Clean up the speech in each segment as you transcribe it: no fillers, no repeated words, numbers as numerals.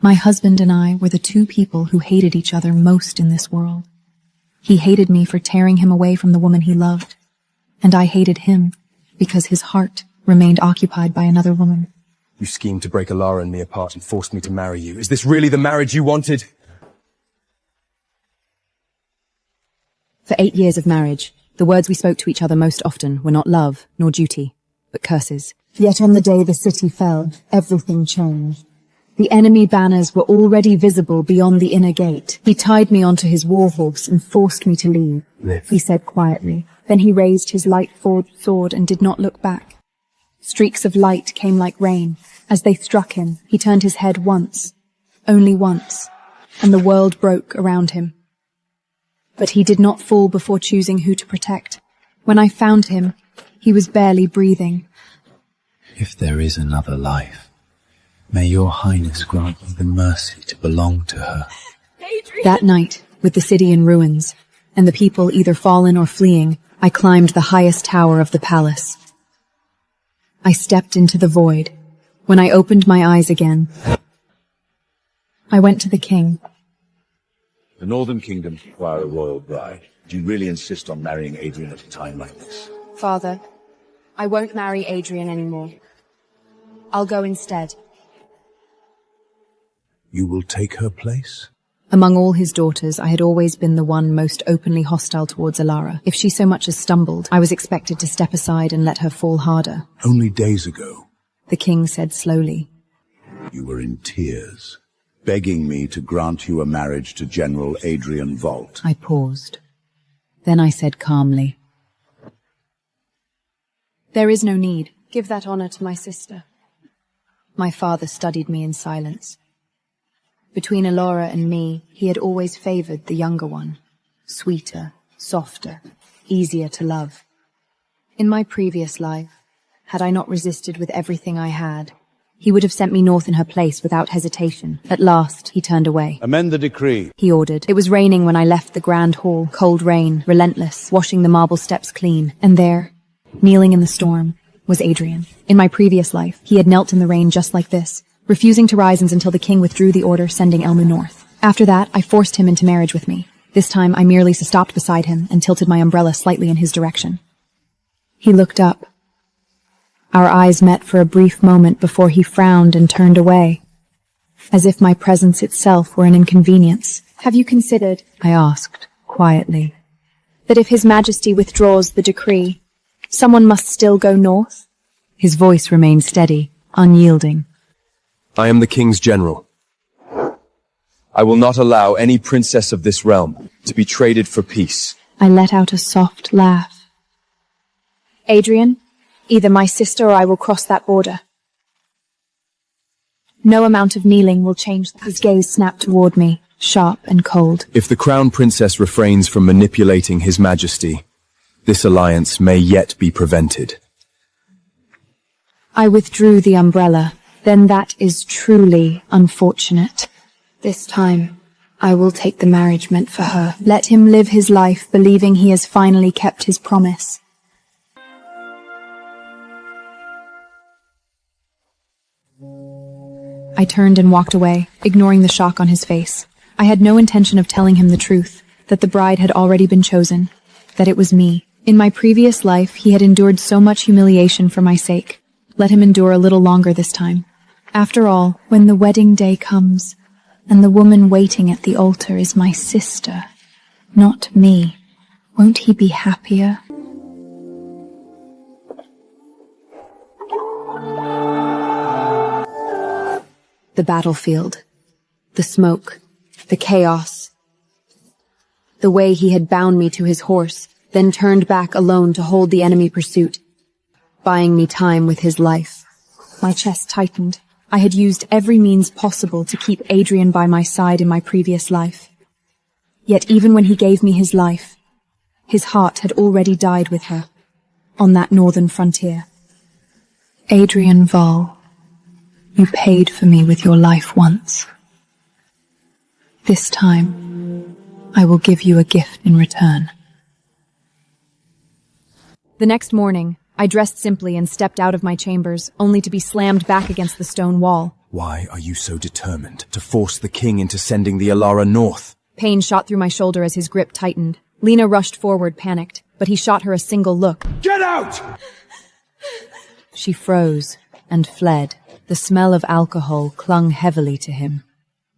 My husband and I were the two people who hated each other most in this world. He hated me for tearing him away from the woman he loved, and I hated him because his heart remained occupied by another woman. You schemed to break Alara and me apart and forced me to marry you. Is this really the marriage you wanted? For 8 years of marriage, the words we spoke to each other most often were not love nor duty, but curses. Yet on the day the city fell, everything changed. The enemy banners were already visible beyond the inner gate. He tied me onto his warhorse and forced me to leave, he said quietly. Then he raised his light-forged sword and did not look back. Streaks of light came like rain. As they struck him, he turned his head once, only once, and the world broke around him. But he did not fall before choosing who to protect. When I found him, he was barely breathing. If there is another life, may your highness grant me the mercy to belong to her. Adrien. That night, with the city in ruins, and the people either fallen or fleeing, I climbed the highest tower of the palace. I stepped into the void. When I opened my eyes again, I went to the king. The Northern Kingdoms require a royal bride. Do you really insist on marrying Adrien at a time like this? Father, I won't marry Adrien anymore. I'll go instead. You will take her place? Among all his daughters, I had always been the one most openly hostile towards Alara. If she so much as stumbled, I was expected to step aside and let her fall harder. Only days ago, the king said slowly, you were in tears, begging me to grant you a marriage to General Adrien Volt. I paused. Then I said calmly, there is no need. Give that honor to my sister. My father studied me in silence. Between Alara and me, he had always favored the younger one. Sweeter, softer, easier to love. In my previous life, had I not resisted with everything I had, he would have sent me north in her place without hesitation. At last, he turned away. Amend the decree, he ordered. It was raining when I left the grand hall, cold rain, relentless, washing the marble steps clean. And there, kneeling in the storm, was Adrien. In my previous life, he had knelt in the rain just like this, refusing to rise until the king withdrew the order sending Elmu north. After that, I forced him into marriage with me. This time, I merely stopped beside him and tilted my umbrella slightly in his direction. He looked up. Our eyes met for a brief moment before he frowned and turned away, as if my presence itself were an inconvenience. Have you considered, I asked, quietly, that if His Majesty withdraws the decree, someone must still go north? His voice remained steady, unyielding. I am the king's general. I will not allow any princess of this realm to be traded for peace. I let out a soft laugh. Adrien, either my sister or I will cross that border. No amount of kneeling will change that. His gaze snapped toward me, sharp and cold. If the crown princess refrains from manipulating His Majesty, this alliance may yet be prevented. I withdrew the umbrella. Then that is truly unfortunate. This time, I will take the marriage meant for her. Let him live his life believing he has finally kept his promise. I turned and walked away, ignoring the shock on his face. I had no intention of telling him the truth, that the bride had already been chosen, that it was me. In my previous life, he had endured so much humiliation for my sake. Let him endure a little longer this time. After all, when the wedding day comes, and the woman waiting at the altar is my sister, not me, won't he be happier? The battlefield, the smoke, the chaos, the way he had bound me to his horse, then turned back alone to hold the enemy pursuit, buying me time with his life. My chest tightened. I had used every means possible to keep Adrien by my side in my previous life. Yet even when he gave me his life, his heart had already died with her, on that northern frontier. Adrien Vol, you paid for me with your life once. This time, I will give you a gift in return. The next morning, I dressed simply and stepped out of my chambers, only to be slammed back against the stone wall. Why are you so determined to force the king into sending the Alara north? Pain shot through my shoulder as his grip tightened. Lena rushed forward, panicked, but he shot her a single look. Get out! She froze and fled. The smell of alcohol clung heavily to him.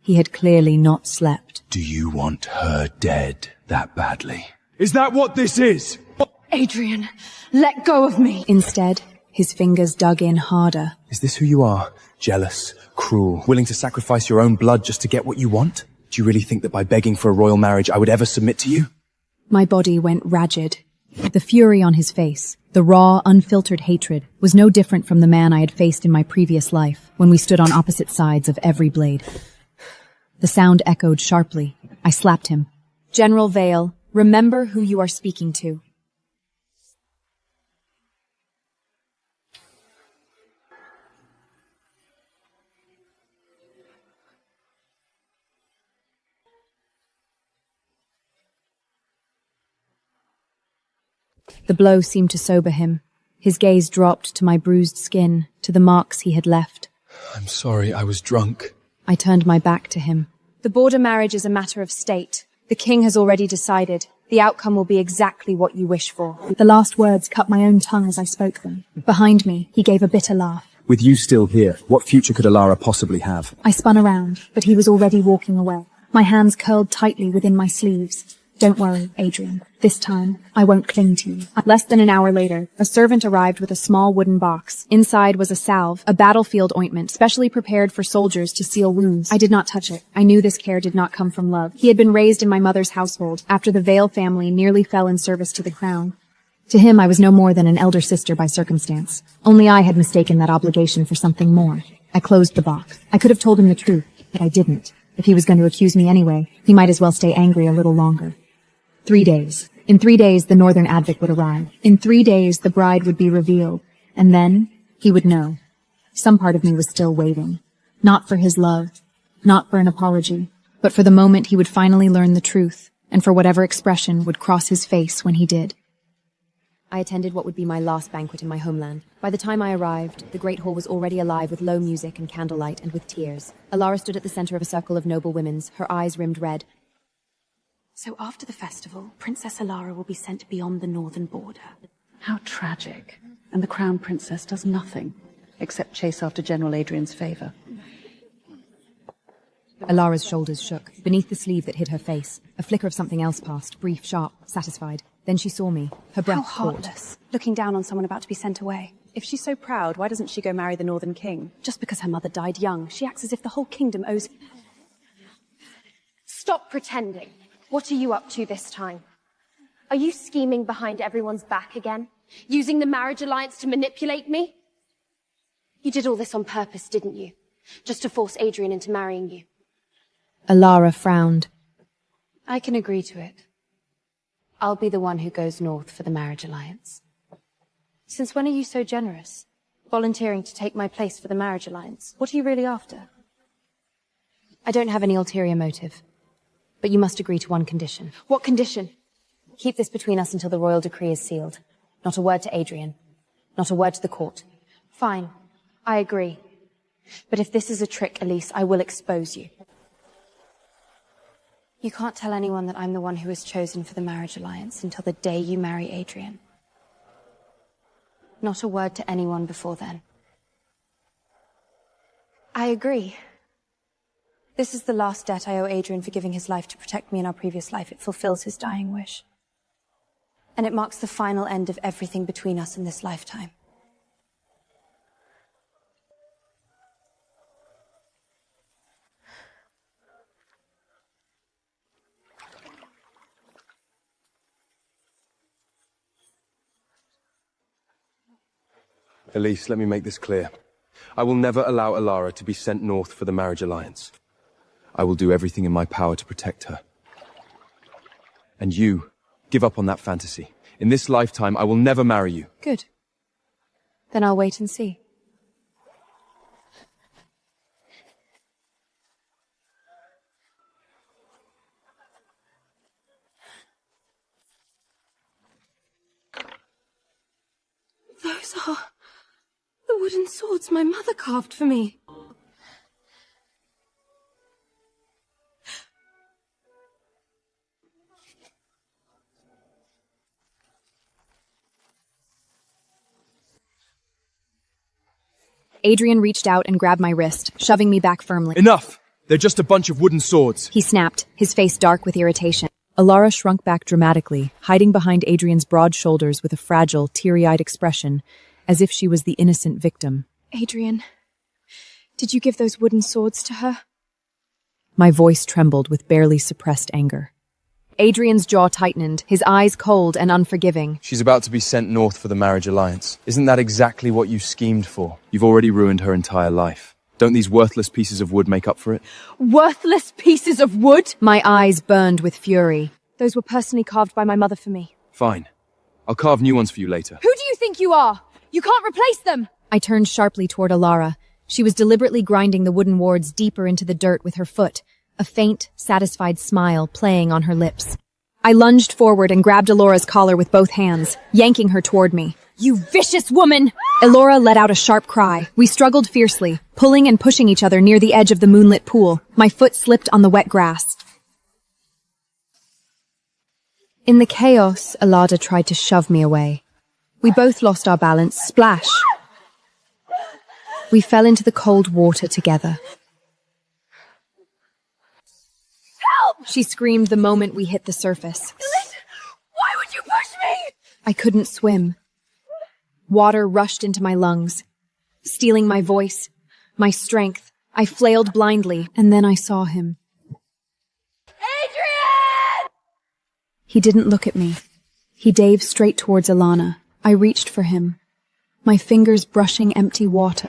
He had clearly not slept. Do you want her dead that badly? Is that what this is? Adrien, let go of me! Instead, his fingers dug in harder. Is this who you are? Jealous, cruel, willing to sacrifice your own blood just to get what you want? Do you really think that by begging for a royal marriage I would ever submit to you? My body went ragged. The fury on his face, the raw, unfiltered hatred, was no different from the man I had faced in my previous life, when we stood on opposite sides of every blade. The sound echoed sharply. I slapped him. General Vale, remember who you are speaking to. The blow seemed to sober him. His gaze dropped to my bruised skin, to the marks he had left. I'm sorry, I was drunk. I turned my back to him. The border marriage is a matter of state. The king has already decided. The outcome will be exactly what you wish for. The last words cut my own tongue as I spoke them. Behind me, he gave a bitter laugh. With you still here, what future could Alara possibly have? I spun around, but he was already walking away. My hands curled tightly within my sleeves. Don't worry, Adrien. This time, I won't cling to you. Less than an hour later, a servant arrived with a small wooden box. Inside was a salve, a battlefield ointment, specially prepared for soldiers to seal wounds. I did not touch it. I knew this care did not come from love. He had been raised in my mother's household, after the Vale family nearly fell in service to the crown. To him, I was no more than an elder sister by circumstance. Only I had mistaken that obligation for something more. I closed the box. I could have told him the truth, but I didn't. If he was going to accuse me anyway, he might as well stay angry a little longer. 3 days. In 3 days, the Northern Advocate would arrive. In 3 days, the bride would be revealed. And then, he would know. Some part of me was still waiting. Not for his love. Not for an apology. But for the moment he would finally learn the truth, and for whatever expression would cross his face when he did. I attended what would be my last banquet in my homeland. By the time I arrived, the great hall was already alive with low music and candlelight and with tears. Alara stood at the center of a circle of noble women, her eyes rimmed red. So after the festival, Princess Alara will be sent beyond the northern border. How tragic. And the Crown Princess does nothing, except chase after General Adrien's favor. Alara's shoulders shook. Beneath the sleeve that hid her face, a flicker of something else passed, brief, sharp, satisfied. Then she saw me. Her breath How caught. heartless, looking down on someone about to be sent away. If she's so proud, why doesn't she go marry the Northern King? Just because her mother died young, she acts as if the whole kingdom owes... Stop pretending. What are you up to this time? Are you scheming behind everyone's back again? Using the marriage alliance to manipulate me? You did all this on purpose, didn't you? Just to force Adrien into marrying you. Alara frowned. I can agree to it. I'll be the one who goes north for the marriage alliance. Since when are you so generous? Volunteering to take my place for the marriage alliance. What are you really after? I don't have any ulterior motive. But you must agree to one condition. What condition? Keep this between us until the royal decree is sealed. Not a word to Adrien. Not a word to the court. Fine. I agree. But if this is a trick, Elise, I will expose you. You can't tell anyone that I'm the one who is chosen for the marriage alliance until the day you marry Adrien. Not a word to anyone before then. I agree. This is the last debt I owe Adrien for giving his life to protect me in our previous life. It fulfills his dying wish. And it marks the final end of everything between us in this lifetime. Elise, let me make this clear. I will never allow Alara to be sent north for the marriage alliance. I will do everything in my power to protect her. And you, give up on that fantasy. In this lifetime, I will never marry you. Good. Then I'll wait and see. Those are the wooden swords my mother carved for me. Adrien reached out and grabbed my wrist, shoving me back firmly. Enough! They're just a bunch of wooden swords. He snapped, his face dark with irritation. Alara shrunk back dramatically, hiding behind Adrien's broad shoulders with a fragile, teary-eyed expression, as if she was the innocent victim. Adrien, did you give those wooden swords to her? My voice trembled with barely suppressed anger. Adrien's jaw tightened, his eyes cold and unforgiving. She's about to be sent north for the marriage alliance. Isn't that exactly what you schemed for? You've already ruined her entire life. Don't these worthless pieces of wood make up for it? Worthless pieces of wood? My eyes burned with fury. Those were personally carved by my mother for me. Fine. I'll carve new ones for you later. Who do you think you are? You can't replace them! I turned sharply toward Alara. She was deliberately grinding the wooden wards deeper into the dirt with her foot, a faint, satisfied smile playing on her lips. I lunged forward and grabbed Elora's collar with both hands, yanking her toward me. You vicious woman! Elora let out a sharp cry. We struggled fiercely, pulling and pushing each other near the edge of the moonlit pool. My foot slipped on the wet grass. In the chaos, Alada tried to shove me away. We both lost our balance. Splash! We fell into the cold water together. Help! She screamed the moment we hit the surface. Why would you push me? I couldn't swim. Water rushed into my lungs, stealing my voice, my strength. I flailed blindly, and then I saw him. Adrien! He didn't look at me. He dove straight towards Alana. I reached for him, my fingers brushing empty water.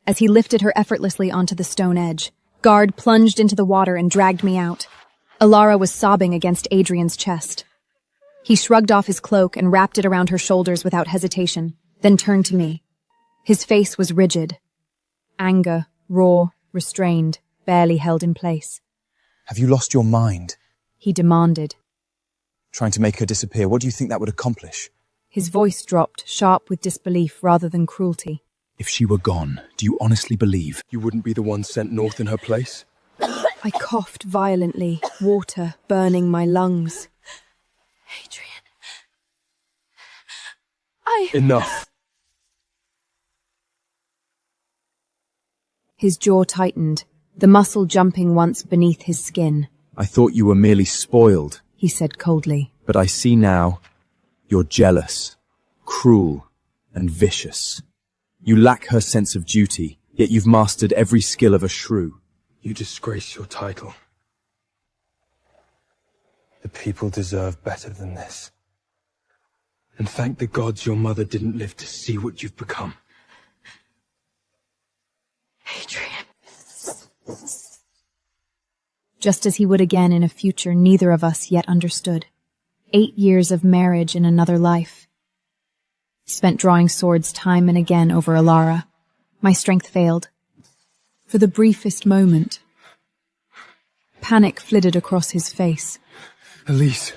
As he lifted her effortlessly onto the stone edge, Guard plunged into the water and dragged me out. Alara was sobbing against Adrien's chest. He shrugged off his cloak and wrapped it around her shoulders without hesitation, then turned to me. His face was rigid. Anger, raw, restrained, barely held in place. Have you lost your mind? He demanded. Trying to make her disappear, what do you think that would accomplish? His voice dropped, sharp with disbelief rather than cruelty. If she were gone, do you honestly believe you wouldn't be the one sent north in her place? I coughed violently, water burning my lungs. Adrien. Enough. His jaw tightened, the muscle jumping once beneath his skin. I thought you were merely spoiled, He said coldly. but I see now you're jealous, cruel, and vicious. You lack her sense of duty, yet you've mastered every skill of a shrew. You disgrace your title. The people deserve better than this. And thank the gods your mother didn't live to see what you've become. Adrien. Just as he would again in a future neither of us yet understood. 8 years of marriage in another life. Spent drawing swords time and again over Alara. My strength failed. For the briefest moment, panic flitted across his face. Elise.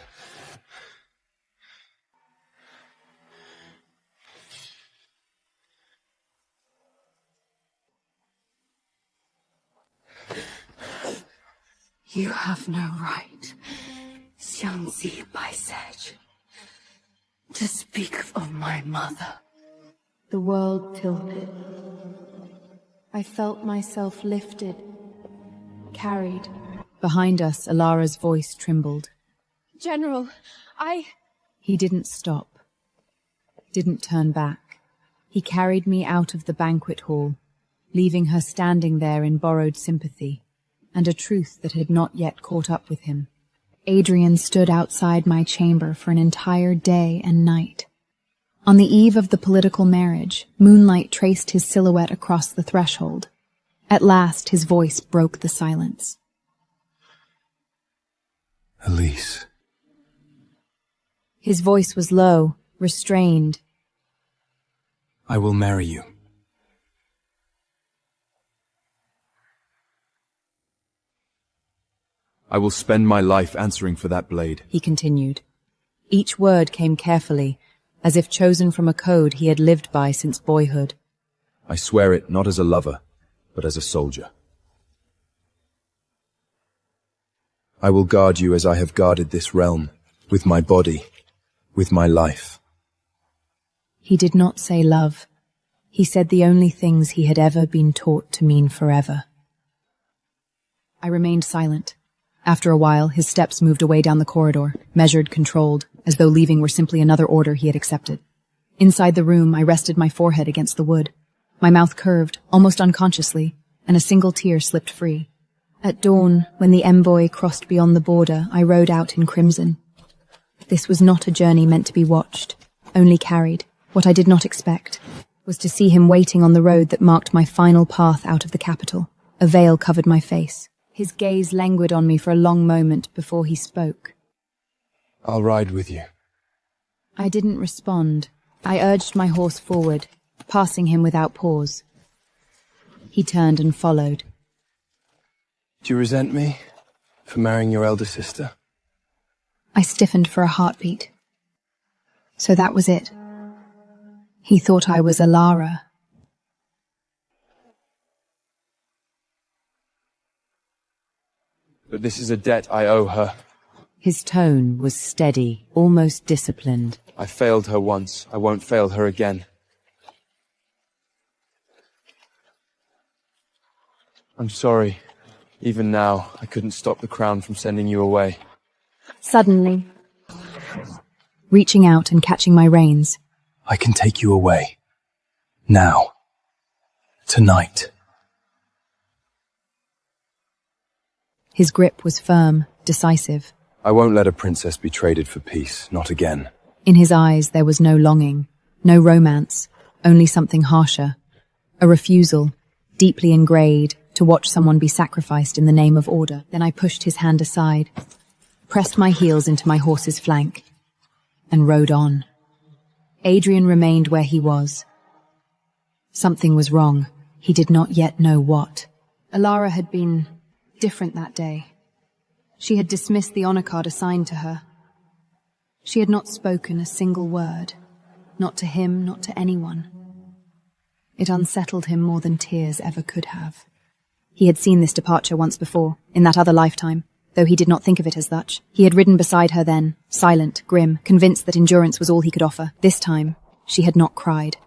You have no right, Xiangzi Baisej, to speak of my mother. The world tilted. I felt myself lifted, carried. Behind us, Alara's voice trembled. General, He didn't stop, didn't turn back. He carried me out of the banquet hall, leaving her standing there in borrowed sympathy, and a truth that had not yet caught up with him. Adrien stood outside my chamber for an entire day and night. On the eve of the political marriage, moonlight traced his silhouette across the threshold. At last, his voice broke the silence. Elise. His voice was low, restrained. I will marry you. I will spend my life answering for that blade. He continued. Each word came carefully, as if chosen from a code he had lived by since boyhood. I swear it not as a lover, but as a soldier. I will guard you as I have guarded this realm, with my body, with my life. He did not say love. He said the only things he had ever been taught to mean forever. I remained silent. After a while, his steps moved away down the corridor, measured, controlled, as though leaving were simply another order he had accepted. Inside the room, I rested my forehead against the wood. My mouth curved, almost unconsciously, and a single tear slipped free. At dawn, when the envoy crossed beyond the border, I rode out in crimson. This was not a journey meant to be watched, only carried. What I did not expect was to see him waiting on the road that marked my final path out of the capital. A veil covered my face. His gaze languid on me for a long moment before he spoke. I'll ride with you. I didn't respond. I urged my horse forward, passing him without pause. He turned and followed. Do you resent me for marrying your elder sister? I stiffened for a heartbeat. So that was it. He thought I was Alara. But this is a debt I owe her. His tone was steady, almost disciplined. I failed her once. I won't fail her again. I'm sorry. Even now, I couldn't stop the crown from sending you away. Suddenly, reaching out and catching my reins. I can take you away. Now. Tonight. His grip was firm, decisive. I won't let a princess be traded for peace, not again. In his eyes there was no longing, no romance, only something harsher. A refusal, deeply ingrained, to watch someone be sacrificed in the name of order. Then I pushed his hand aside, pressed my heels into my horse's flank, and rode on. Adrien remained where he was. Something was wrong. He did not yet know what. Alara had been different that day. She had dismissed the honor card assigned to her. She had not spoken a single word, not to him, not to anyone. It unsettled him more than tears ever could have. He had seen this departure once before, in that other lifetime, though he did not think of it as such. He had ridden beside her then, silent, grim, convinced that endurance was all he could offer. This time, she had not cried.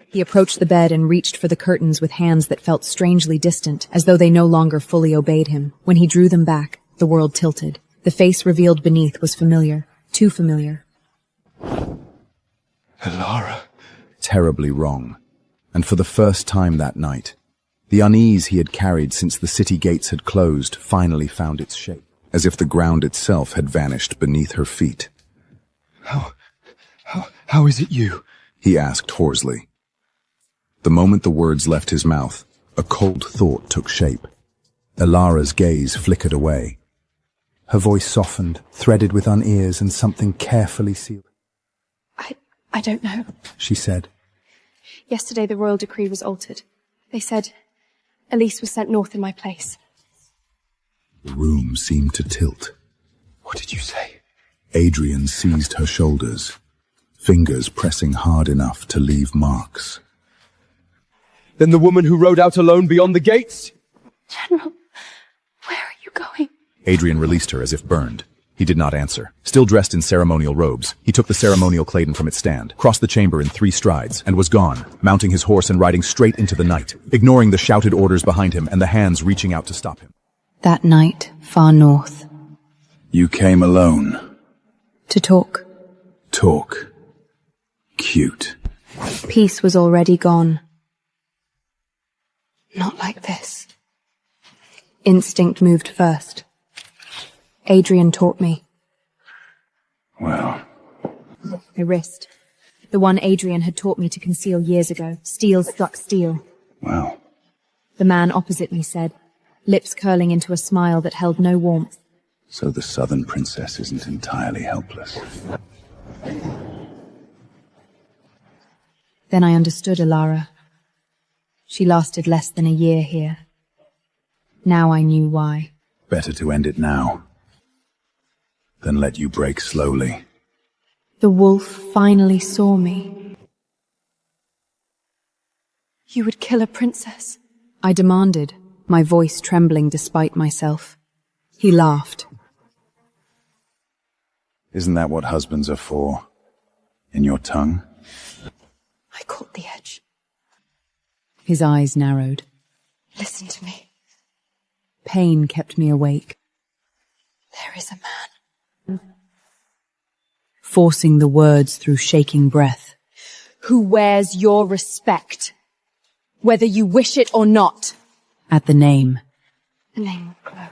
He approached the bed and reached for the curtains with hands that felt strangely distant, as though they no longer fully obeyed him. When he drew them back, the world tilted. The face revealed beneath was familiar, too familiar. Alara. Terribly wrong. And for the first time that night, the unease he had carried since the city gates had closed finally found its shape, as if the ground itself had vanished beneath her feet. How is it you? He asked hoarsely. The moment the words left his mouth, a cold thought took shape. Alara's gaze flickered away. Her voice softened, threaded with unease and something carefully sealed. I don't know. She said. Yesterday the royal decree was altered. They said Elise was sent north in my place. The room seemed to tilt. What did you say? Adrien seized her shoulders, fingers pressing hard enough to leave marks. Then the woman who rode out alone beyond the gates? General, where are you going? Adrien released her as if burned. He did not answer. Still dressed in ceremonial robes, he took the ceremonial claydon from its stand, crossed the chamber in 3 strides, and was gone, mounting his horse and riding straight into the night, ignoring the shouted orders behind him and the hands reaching out to stop him. That night, far north. You came alone. To talk. Talk. Cute. Peace was already gone. Not like this. Instinct moved first. Adrien taught me. Well. My wrist. The one Adrien had taught me to conceal years ago. Steel struck steel. Well. The man opposite me said, lips curling into a smile that held no warmth. So the southern princess isn't entirely helpless. Then I understood Alara. She lasted less than a year here. Now I knew why. Better to end it now than let you break slowly. The wolf finally saw me. You would kill a princess? I demanded, my voice trembling despite myself. He laughed. Isn't that what husbands are for? In your tongue? I caught the edge. His eyes narrowed. Listen to me. Pain kept me awake. There is a man. Forcing the words through shaking breath. Who wears your respect, whether you wish it or not. At the name. The name will glow.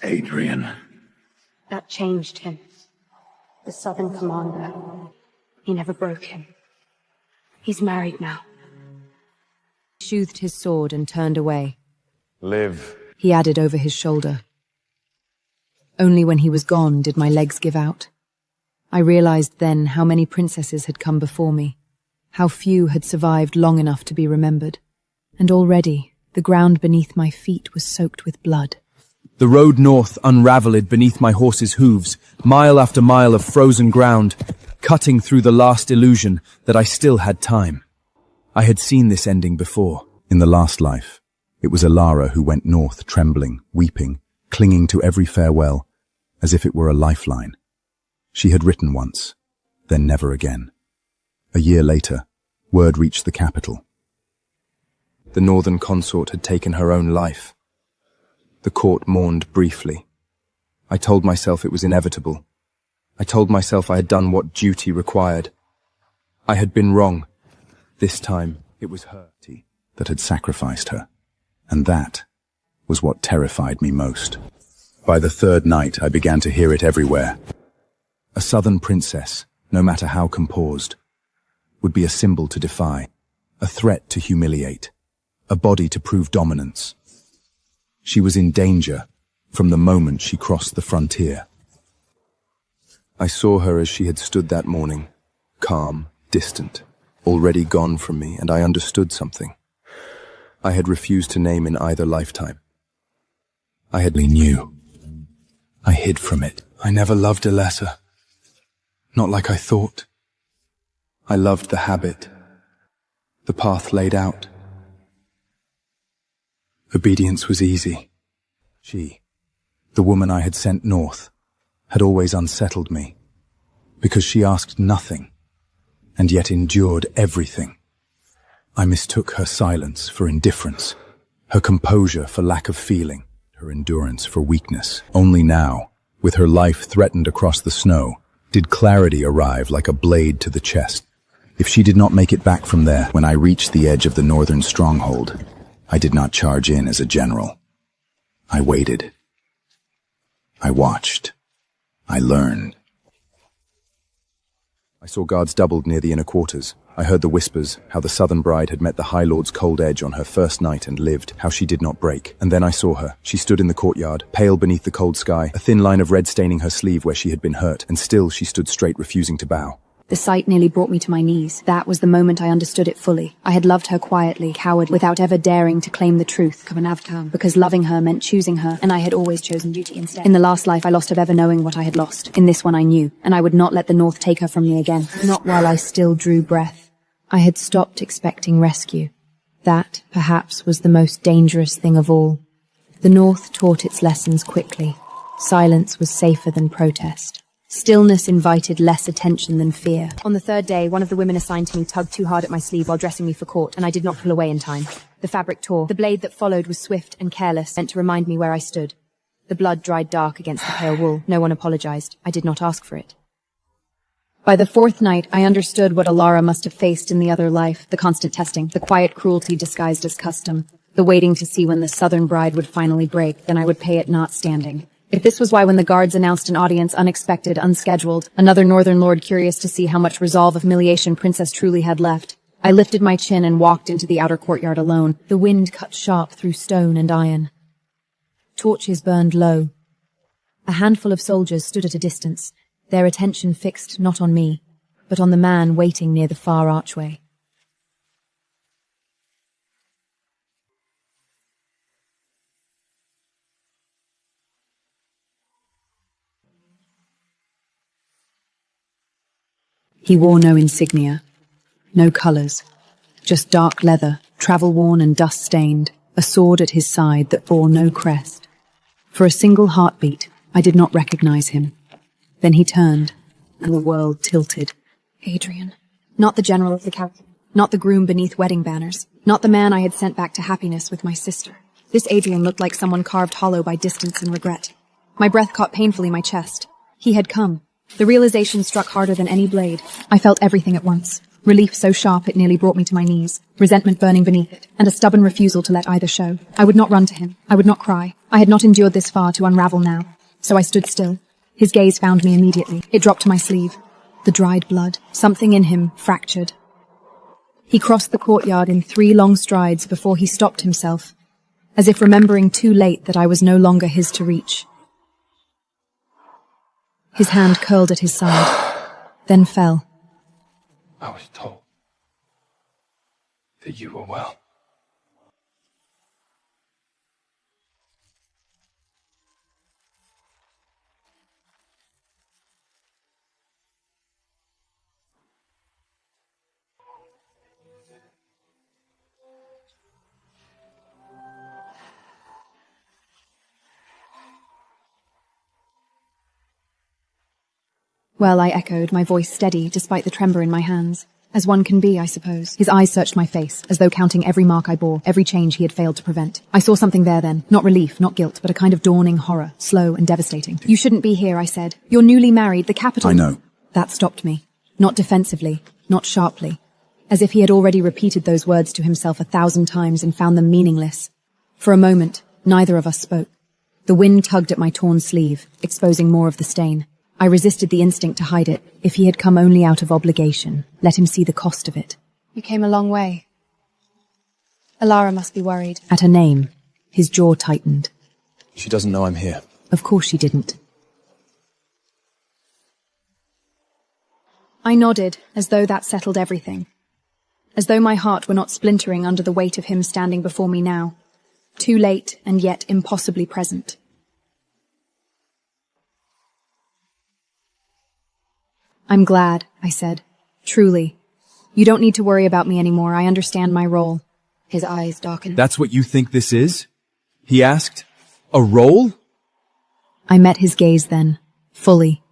Adrien. That changed him. The Southern commander. He never broke him. He's married now. He sheathed his sword and turned away. Live. He added over his shoulder. Only when he was gone did my legs give out. I realized then how many princesses had come before me, how few had survived long enough to be remembered, and already the ground beneath my feet was soaked with blood. The road north unravelled beneath my horse's hooves, mile after mile of frozen ground, cutting through the last illusion that I still had time. I had seen this ending before. In the last life, it was Alara who went north, trembling, weeping, clinging to every farewell, as if it were a lifeline. She had written once, then never again. A year later, word reached the capital. The northern consort had taken her own life. The court mourned briefly. I told myself it was inevitable. I told myself I had done what duty required. I had been wrong. This time, it was her that had sacrificed her. And that was what terrified me most. By the third night, I began to hear it everywhere. A southern princess, no matter how composed, would be a symbol to defy, a threat to humiliate, a body to prove dominance. She was in danger from the moment she crossed the frontier. I saw her as she had stood that morning, calm, distant, already gone from me, and I understood something. I had refused to name in either lifetime. I had knew. I hid from it. I never loved Alessa. Not like I thought. I loved the habit, the path laid out. Obedience was easy. She, the woman I had sent north, had always unsettled me, because she asked nothing, and yet endured everything. I mistook her silence for indifference, her composure for lack of feeling, her endurance for weakness. Only now, with her life threatened across the snow, did clarity arrive like a blade to the chest. If she did not make it back from there, when I reached the edge of the northern stronghold, I did not charge in as a general. I waited. I watched. I learned. I saw guards doubled near the inner quarters. I heard the whispers, how the southern bride had met the High Lord's cold edge on her first night and lived, how she did not break. And then I saw her. She stood in the courtyard, pale beneath the cold sky, a thin line of red staining her sleeve where she had been hurt, and still she stood straight, refusing to bow. The sight nearly brought me to my knees. That was the moment I understood it fully. I had loved her quietly, cowardly, without ever daring to claim the truth, because loving her meant choosing her, and I had always chosen duty instead. In the last life, I lost of ever knowing what I had lost. In this one, I knew, and I would not let the North take her from me again. Not while I still drew breath. I had stopped expecting rescue. That, perhaps, was the most dangerous thing of all. The North taught its lessons quickly. Silence was safer than protest. Stillness invited less attention than fear. On the third day, one of the women assigned to me tugged too hard at my sleeve while dressing me for court, and I did not pull away in time. The fabric tore. The blade that followed was swift and careless, meant to remind me where I stood. The blood dried dark against the pale wool. No one apologized. I did not ask for it. By the fourth night, I understood what Alara must have faced in the other life, the constant testing, the quiet cruelty disguised as custom, the waiting to see when the southern bride would finally break, then I would pay it not standing. If this was why when the guards announced an audience unexpected, unscheduled, another northern lord curious to see how much resolve of humiliation Princess truly had left, I lifted my chin and walked into the outer courtyard alone. The wind cut sharp through stone and iron. Torches burned low. A handful of soldiers stood at a distance, their attention fixed not on me, but on the man waiting near the far archway. He wore no insignia, no colours, just dark leather, travel-worn and dust-stained, a sword at his side that bore no crest. For a single heartbeat, I did not recognize him. Then he turned, and the world tilted. Adrien. Not the general of the council. Not the groom beneath wedding banners. Not the man I had sent back to happiness with my sister. This Adrien looked like someone carved hollow by distance and regret. My breath caught painfully my chest. He had come. The realization struck harder than any blade. I felt everything at once. Relief so sharp it nearly brought me to my knees, resentment burning beneath it, and a stubborn refusal to let either show. I would not run to him. I would not cry. I had not endured this far to unravel now. So I stood still. His gaze found me immediately. It dropped to my sleeve. The dried blood. Something in him fractured. He crossed the courtyard in 3 long strides before he stopped himself, as if remembering too late that I was no longer his to reach. His hand curled at his side, then fell. I was told that you were well. Well, I echoed, my voice steady despite the tremor in my hands. As one can be, I suppose. His eyes searched my face, as though counting every mark I bore, every change he had failed to prevent. I saw something there then. Not relief, not guilt, but a kind of dawning horror, slow and devastating. You shouldn't be here, I said. You're newly married, the capital— I know. That stopped me. Not defensively, not sharply. As if he had already repeated those words to himself 1,000 times and found them meaningless. For a moment, neither of us spoke. The wind tugged at my torn sleeve, exposing more of the stain. I resisted the instinct to hide it. If he had come only out of obligation, let him see the cost of it. You came a long way. Alara must be worried. At her name, his jaw tightened. She doesn't know I'm here. Of course she didn't. I nodded, as though that settled everything. As though my heart were not splintering under the weight of him standing before me now. Too late, and yet impossibly present. I'm glad, I said. Truly. You don't need to worry about me anymore. I understand my role. His eyes darkened. That's what you think this is? He asked. A role? I met his gaze then, fully,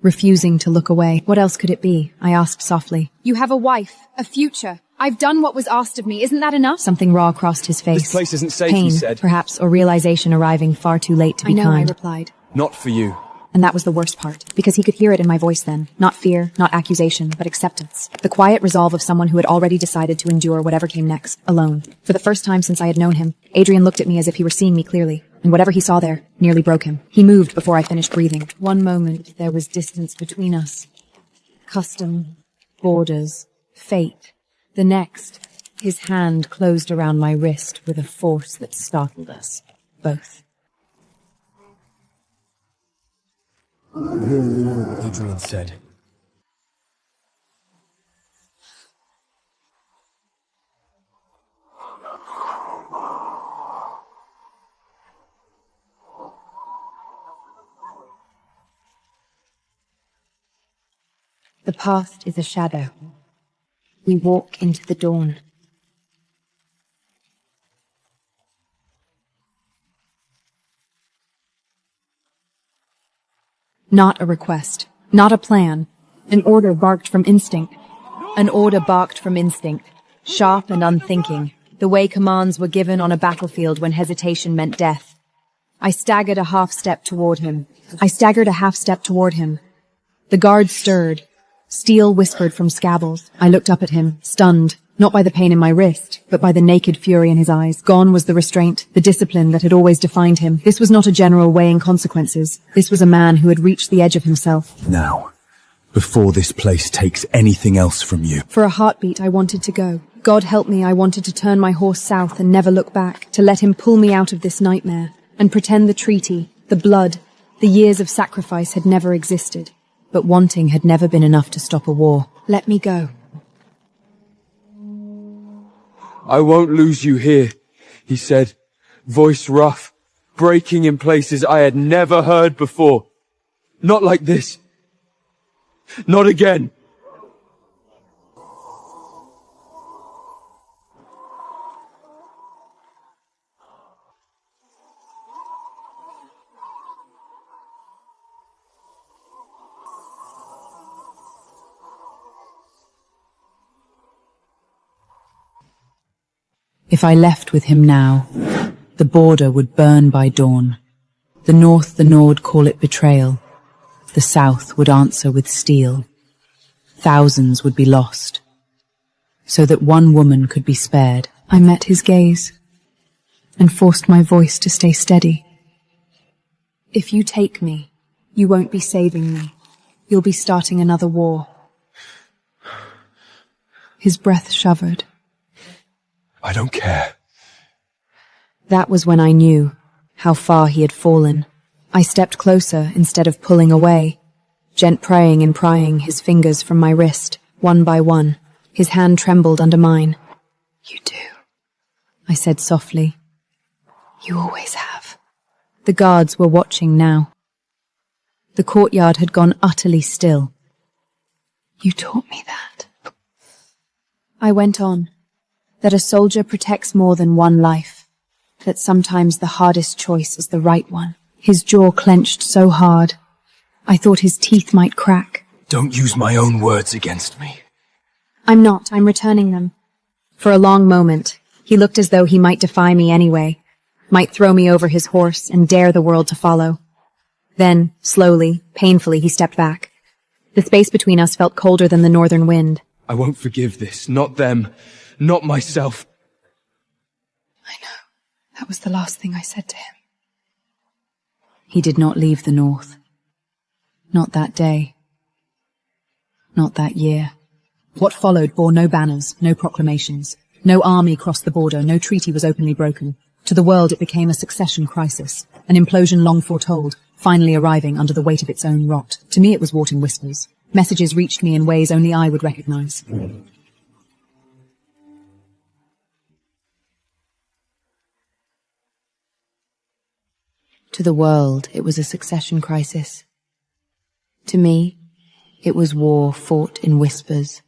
refusing to look away. What else could it be? I asked softly. You have a wife, a future. I've done what was asked of me. Isn't that enough? Something raw crossed his face. This place isn't safe, Pain, he said. perhaps, or realization arriving far too late to be I know, kind. I replied. Not for you. And that was the worst part, because he could hear it in my voice then. Not fear, not accusation, but acceptance. The quiet resolve of someone who had already decided to endure whatever came next, alone. For the first time since I had known him, Adrien looked at me as if he were seeing me clearly, and whatever he saw there nearly broke him. He moved before I finished breathing. One moment, there was distance between us. Custom, borders, fate. The next, his hand closed around my wrist with a force that startled us, both. Adrien said. The past is a shadow. We walk into the dawn. Not a request, not a plan. An order barked from instinct. An order barked from instinct, sharp and unthinking, the way commands were given on a battlefield when hesitation meant death. I staggered a half step toward him. The guard stirred. Steel whispered from scabbles. I looked up at him, stunned, not by the pain in my wrist, but by the naked fury in his eyes. Gone was the restraint, the discipline that had always defined him. This was not a general weighing consequences. This was a man who had reached the edge of himself. Now, before this place takes anything else from you. For a heartbeat, I wanted to go. God help me, I wanted to turn my horse south and never look back, to let him pull me out of this nightmare, and pretend the treaty, the blood, the years of sacrifice had never existed. But wanting had never been enough to stop a war. Let me go. I won't lose you here, he said, voice rough, breaking in places I had never heard before. Not like this. Not again. If I left with him now, the border would burn by dawn. The North, the Nord call it betrayal. The South would answer with steel. Thousands would be lost. So that one woman could be spared, I met his gaze and forced my voice to stay steady. If you take me, you won't be saving me. You'll be starting another war. His breath shivered. I don't care. That was when I knew how far he had fallen. I stepped closer instead of pulling away, praying and prying his fingers from my wrist, one by one. His hand trembled under mine. You do, I said softly. You always have. The guards were watching now. The courtyard had gone utterly still. You taught me that. I went on, that a soldier protects more than one life, that sometimes the hardest choice is the right one. His jaw clenched so hard, I thought his teeth might crack. Don't use my own words against me. I'm not, I'm returning them. For a long moment, he looked as though he might defy me anyway, might throw me over his horse and dare the world to follow. Then, slowly, painfully, he stepped back. The space between us felt colder than the northern wind. I won't forgive this. Not them. Not myself. I know. That was the last thing I said to him. He did not leave the North. Not that day. Not that year. What followed bore no banners, no proclamations. No army crossed the border, no treaty was openly broken. To the world it became a succession crisis, an implosion long foretold, finally arriving under the weight of its own rot. To me it was wrought in whispers. Messages reached me in ways only I would recognize. To the world, it was a succession crisis. To me, it was war fought in whispers.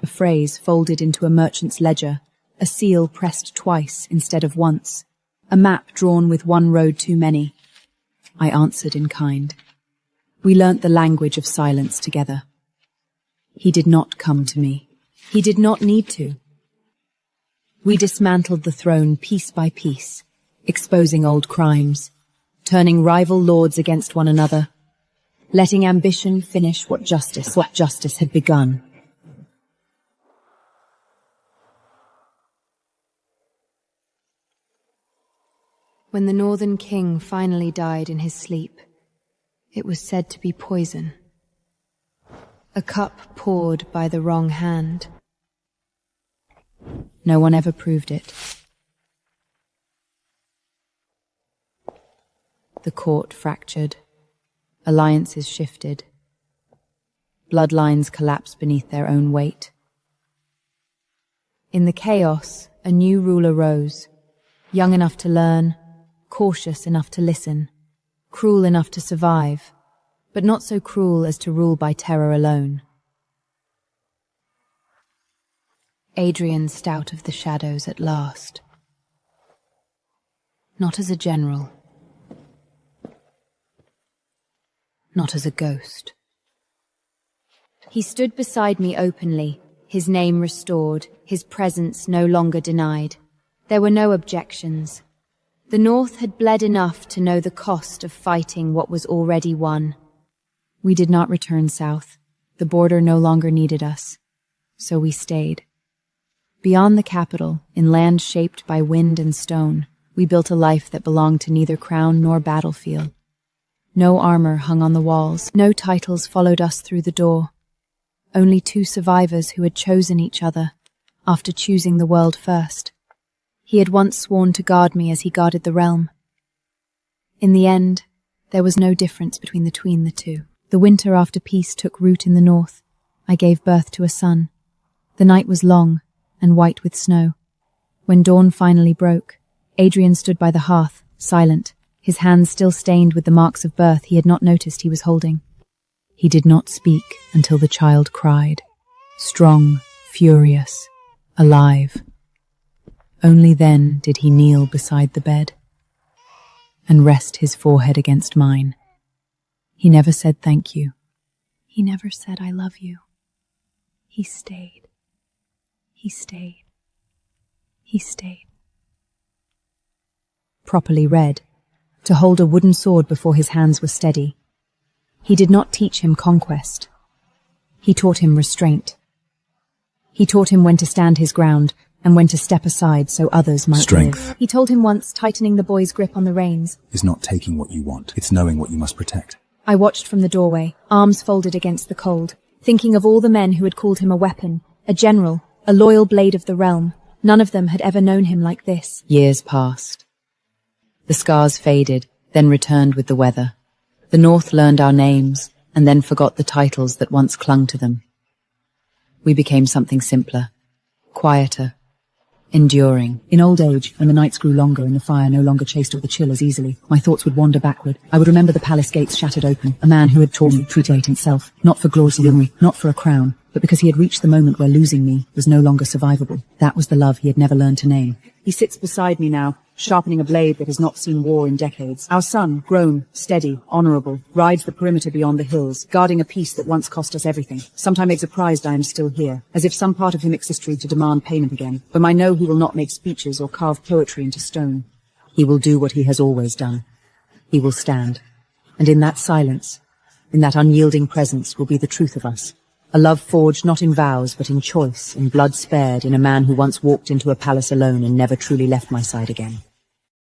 A phrase folded into a merchant's ledger, a seal pressed twice instead of once, a map drawn with one road too many. I answered in kind. We learnt the language of silence together. He did not come to me. He did not need to. We dismantled the throne piece by piece, exposing old crimes, turning rival lords against one another, letting ambition finish what justice had begun. When the Northern King finally died in his sleep, it was said to be poison. A cup poured by the wrong hand. No one ever proved it. The court fractured. Alliances shifted. Bloodlines collapsed beneath their own weight. In the chaos, a new ruler rose, young enough to learn, cautious enough to listen, cruel enough to survive, but not so cruel as to rule by terror alone. Adrien stepped out of the shadows at last. Not as a general. Not as a ghost. He stood beside me openly, his name restored, his presence no longer denied. There were no objections. The North had bled enough to know the cost of fighting what was already won. We did not return south. The border no longer needed us. So we stayed. Beyond the capital, in land shaped by wind and stone, we built a life that belonged to neither crown nor battlefield. No armor hung on the walls, no titles followed us through the door. Only two survivors who had chosen each other, after choosing the world first. He had once sworn to guard me as he guarded the realm. In the end, there was no difference between the two. The winter after peace took root in the north. I gave birth to a son. The night was long and white with snow. When dawn finally broke, Adrien stood by the hearth, silent, his hands still stained with the marks of birth he had not noticed he was holding. He did not speak until the child cried, strong, furious, alive. Only then did he kneel beside the bed and rest his forehead against mine. He never said thank you. He never said I love you. He stayed. He stayed. He stayed. properly read, to hold a wooden sword before his hands were steady. He did not teach him conquest. He taught him restraint. He taught him when to stand his ground and when to step aside so others might Strength live. He told him once, tightening the boy's grip on the reins. is not taking what you want. It's knowing what you must protect. I watched from the doorway, arms folded against the cold, thinking of all the men who had called him a weapon, a general, a loyal blade of the realm. None of them had ever known him like this. Years passed. The scars faded, then returned with the weather. The North learned our names, and then forgot the titles that once clung to them. We became something simpler, quieter, enduring. In old age, when the nights grew longer and the fire no longer chased off the chill as easily, my thoughts would wander backward. I would remember the palace gates shattered open, a man who had taught me to treat himself, not for glory, not for a crown, but because he had reached the moment where losing me was no longer survivable. That was the love he had never learned to name. He sits beside me now, sharpening a blade that has not seen war in decades. Our son, grown, steady, honourable, rides the perimeter beyond the hills, guarding a peace that once cost us everything. Sometimes surprised I am still here, as if some part of him existed to demand payment again. But I know he will not make speeches or carve poetry into stone. He will do what he has always done. He will stand. And in that silence, in that unyielding presence, will be the truth of us. A love forged not in vows, but in choice, in blood spared, in a man who once walked into a palace alone and never truly left my side again.